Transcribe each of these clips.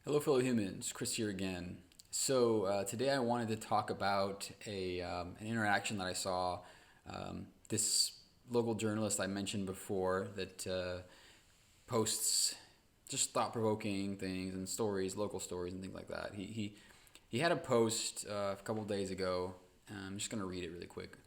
Hello, fellow humans. Chris here again. Today I wanted to talk about an interaction that I saw. This local journalist I mentioned before that posts just thought-provoking things and stories, local stories and things like that. He had a post a couple of days ago. I'm just going to read it really quick.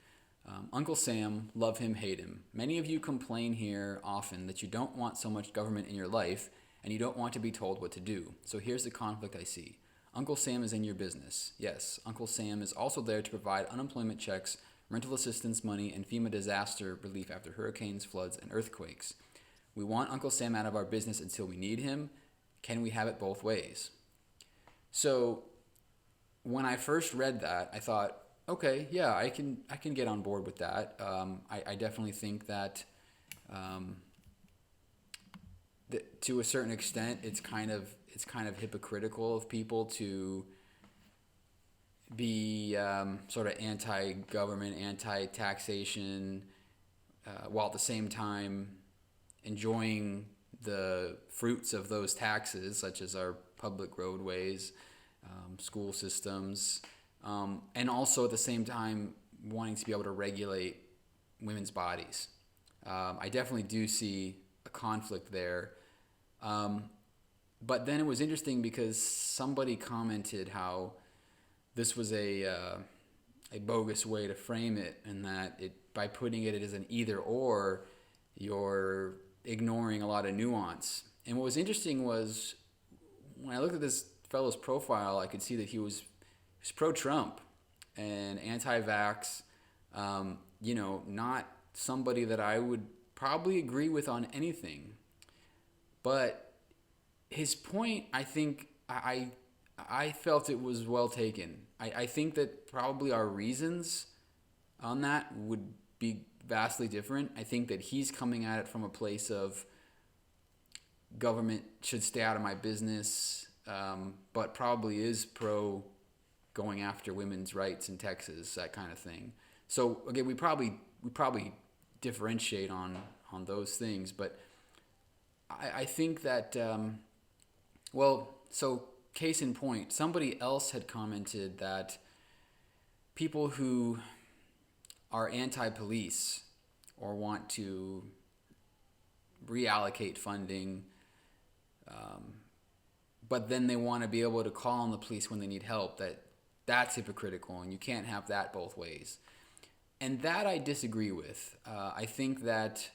Uncle Sam, love him, hate him. Many of you complain here often that you don't want so much government in your life and you don't want to be told what to do. So here's the conflict I see. Uncle Sam is in your business. Yes, Uncle Sam is also there to provide unemployment checks, rental assistance money, and FEMA disaster relief after hurricanes, floods, and earthquakes. We want Uncle Sam out of our business until we need him. Can we have it both ways? So when I first read that, I thought, okay, yeah, I can get on board with that. I definitely think that to a certain extent, it's kind of hypocritical of people to be sort of anti-government, anti-taxation, while at the same time enjoying the fruits of those taxes, such as our public roadways, school systems, and also at the same time wanting to be able to regulate women's bodies. I definitely do see a conflict there. Um, but then it was interesting because somebody commented how this was a bogus way to frame it, and that by putting it as an either or, you're ignoring a lot of nuance. And what was interesting was when I looked at this fellow's profile, I could see that he was pro-Trump and anti-vax. Not somebody that I would probably agree with on anything. But his point, I think, I felt it was well taken. I think that probably our reasons on that would be vastly different. I think that he's coming at it from a place of government should stay out of my business, but probably is pro going after women's rights in Texas, that kind of thing. So again, we probably differentiate on those things, but I think that so case in point, somebody else had commented that people who are anti-police or want to reallocate funding, but then they want to be able to call on the police when they need help, that's hypocritical, and you can't have that both ways. And that I disagree with. I think that,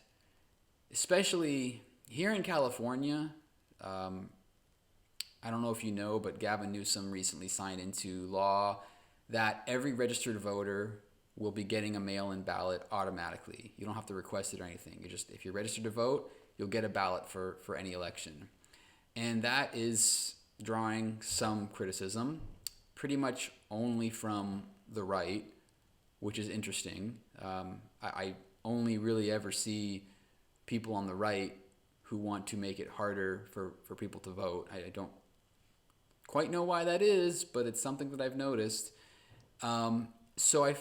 especially here in California, I don't know if you know, but Gavin Newsom recently signed into law that every registered voter will be getting a mail-in ballot automatically. You don't have to request it or anything. If you're registered to vote, you'll get a ballot for any election. And that is drawing some criticism, pretty much only from the right, which is interesting. I only really ever see people on the right who want to make it harder for people to vote. I don't quite know why that is, but it's something that I've noticed. So I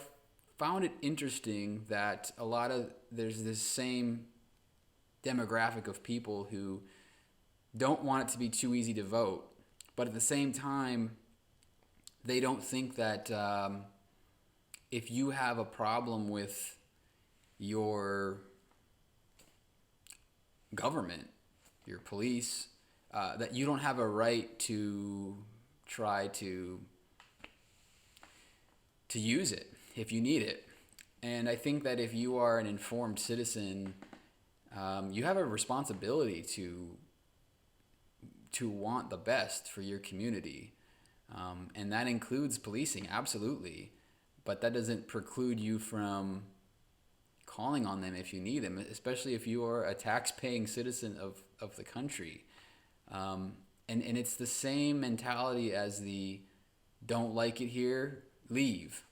found it interesting that there's this same demographic of people who don't want it to be too easy to vote, but at the same time, they don't think that if you have a problem with your government, your police, that you don't have a right to try to use it if you need it. And I think that if you are an informed citizen, you have a responsibility to want the best for your community, and that includes policing, absolutely. But that doesn't preclude you from calling on them if you need them, especially if you are a tax-paying citizen of the country. And it's the same mentality as the don't like it here, leave.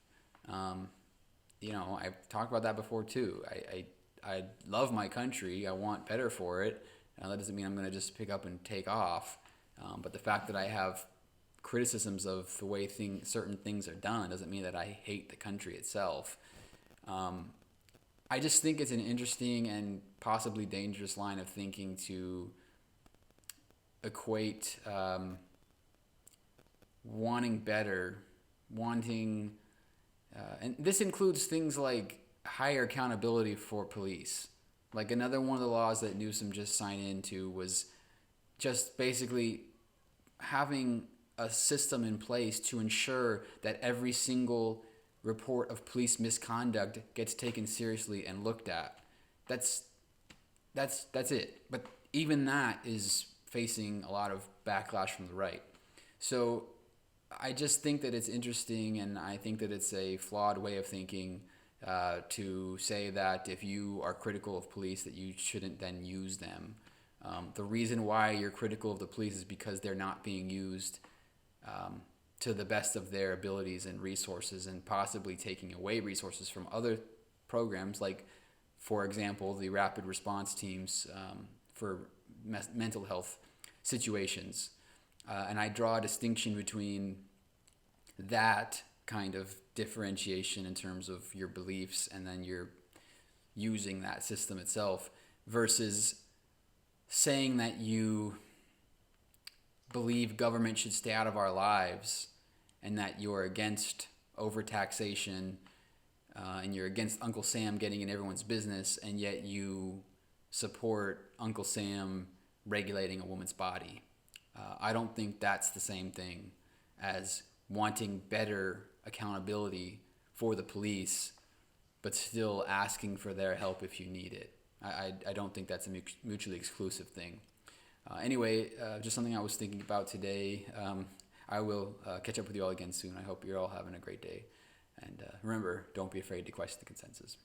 I've talked about that before too. I love my country. I want better for it. Now, that doesn't mean I'm going to just pick up and take off. But the fact that I have criticisms of the way certain things are done doesn't mean that I hate the country itself. I just think it's an interesting and possibly dangerous line of thinking to equate wanting better, wanting, and this includes things like higher accountability for police. Like another one of the laws that Newsom just signed into was just basically having a system in place to ensure that every single report of police misconduct gets taken seriously and looked at. That's that's it. But even that is facing a lot of backlash from the right. So I just think that it's interesting, and I think that it's a flawed way of thinking to say that if you are critical of police, that you shouldn't then use them. The reason why you're critical of the police is because they're not being used to the best of their abilities and resources, and possibly taking away resources from other programs, like, for example, the rapid response teams for mental health situations. And I draw a distinction between that kind of differentiation in terms of your beliefs and then you're using that system itself versus saying that you believe government should stay out of our lives and that you're against overtaxation and you're against Uncle Sam getting in everyone's business, and yet you support Uncle Sam regulating a woman's body. I don't think that's the same thing as wanting better accountability for the police, but still asking for their help if you need it. I don't think that's a mutually exclusive thing. Anyway, just something I was thinking about today. I will catch up with you all again soon. I hope you're all having a great day. And remember, don't be afraid to question the consensus.